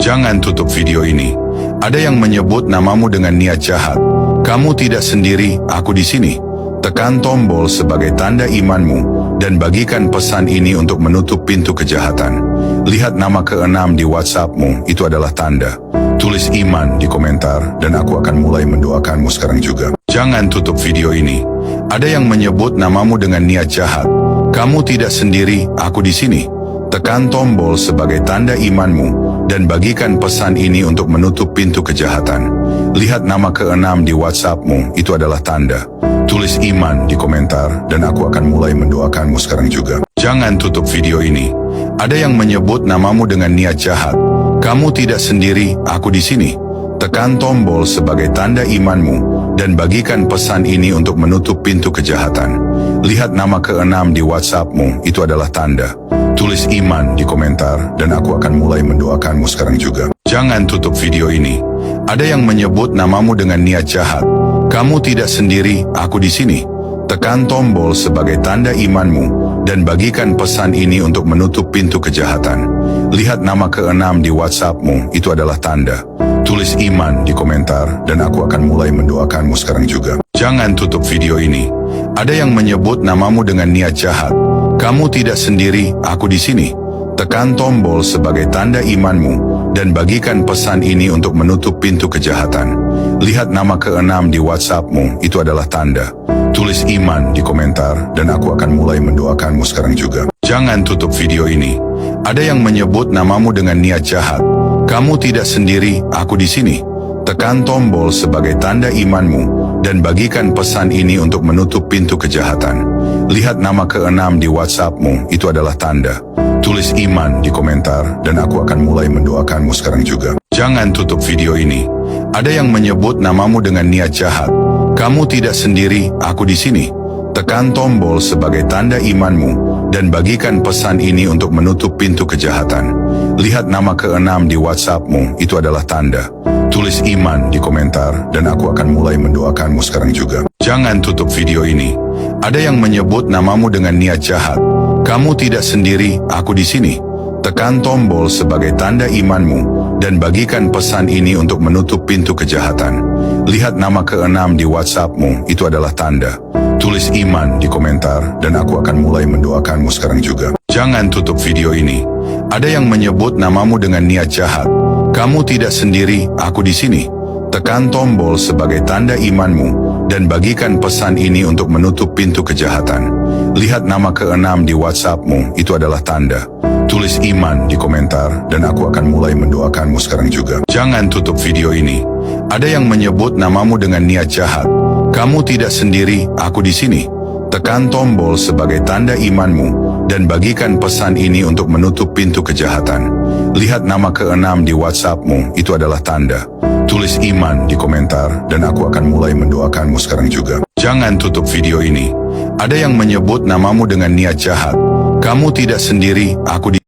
Jangan tutup video ini. Ada yang menyebut namamu dengan niat jahat. Kamu tidak sendiri, aku di sini. Tekan tombol sebagai tanda imanmu dan bagikan pesan ini untuk menutup pintu kejahatan. Lihat nama ke-6 di WhatsAppmu, itu adalah tanda. Tulis iman di komentar dan aku akan mulai mendoakanmu sekarang juga. Jangan tutup video ini. Ada yang menyebut namamu dengan niat jahat. Kamu tidak sendiri, aku di sini. Tekan tombol sebagai tanda imanmu dan bagikan pesan ini untuk menutup pintu kejahatan. Lihat nama ke-6 di WhatsAppmu, itu adalah tanda. Tulis iman di komentar dan aku akan mulai mendoakanmu sekarang juga. Jangan tutup video ini. Ada yang menyebut namamu dengan niat jahat. Kamu tidak sendiri, aku di sini. Tekan tombol sebagai tanda imanmu dan bagikan pesan ini untuk menutup pintu kejahatan. Lihat nama ke-6 di WhatsAppmu, itu adalah tanda. Tulis iman di komentar dan aku akan mulai mendoakanmu sekarang juga. Jangan tutup video ini. Ada yang menyebut namamu dengan niat jahat. Kamu tidak sendiri, aku di sini. Tekan tombol sebagai tanda imanmu dan bagikan pesan ini untuk menutup pintu kejahatan. Lihat nama ke-6 di WhatsAppmu, itu adalah tanda. Tulis iman di komentar dan aku akan mulai mendoakanmu sekarang juga. Jangan tutup video ini. Ada yang menyebut namamu dengan niat jahat. Kamu tidak sendiri, aku di sini. Tekan tombol sebagai tanda imanmu dan bagikan pesan ini untuk menutup pintu kejahatan. Lihat nama ke-6 di WhatsAppmu, itu adalah tanda. Tulis iman di komentar dan aku akan mulai mendoakanmu sekarang juga. Jangan tutup video ini. Ada yang menyebut namamu dengan niat jahat. Kamu tidak sendiri, aku di sini. Tekan tombol sebagai tanda imanmu dan bagikan pesan ini untuk menutup pintu kejahatan. Lihat nama ke-6 di WhatsAppmu, itu adalah tanda. Tulis iman di komentar dan aku akan mulai mendoakanmu sekarang juga. Jangan tutup video ini. Ada yang menyebut namamu dengan niat jahat. Kamu tidak sendiri, aku di sini. Tekan tombol sebagai tanda imanmu dan bagikan pesan ini untuk menutup pintu kejahatan. Lihat nama ke-6 di WhatsAppmu, itu adalah tanda. Tulis iman di komentar dan aku akan mulai mendoakanmu sekarang juga. Jangan tutup video ini. Ada yang menyebut namamu dengan niat jahat. Kamu tidak sendiri, aku di sini. Tekan tombol sebagai tanda imanmu dan bagikan pesan ini untuk menutup pintu kejahatan. Lihat nama ke-6 di WhatsAppmu, itu adalah tanda. Tulis iman di komentar dan aku akan mulai mendoakanmu sekarang juga. Jangan tutup video ini. Ada yang menyebut namamu dengan niat jahat. Kamu tidak sendiri, aku di sini. Tekan tombol sebagai tanda imanmu dan bagikan pesan ini untuk menutup pintu kejahatan. Lihat nama ke-6 di WhatsAppmu, itu adalah tanda. Tulis iman di komentar dan aku akan mulai mendoakanmu sekarang juga. Jangan tutup video ini. Ada yang menyebut namamu dengan niat jahat. Kamu tidak sendiri, aku di sini. Tekan tombol sebagai tanda imanmu dan bagikan pesan ini untuk menutup pintu kejahatan. Lihat nama ke-6 di WhatsAppmu, itu adalah tanda. Tulis iman di komentar dan aku akan mulai mendoakanmu sekarang juga. Jangan tutup video ini. Ada yang menyebut namamu dengan niat jahat. Kamu tidak sendiri, aku di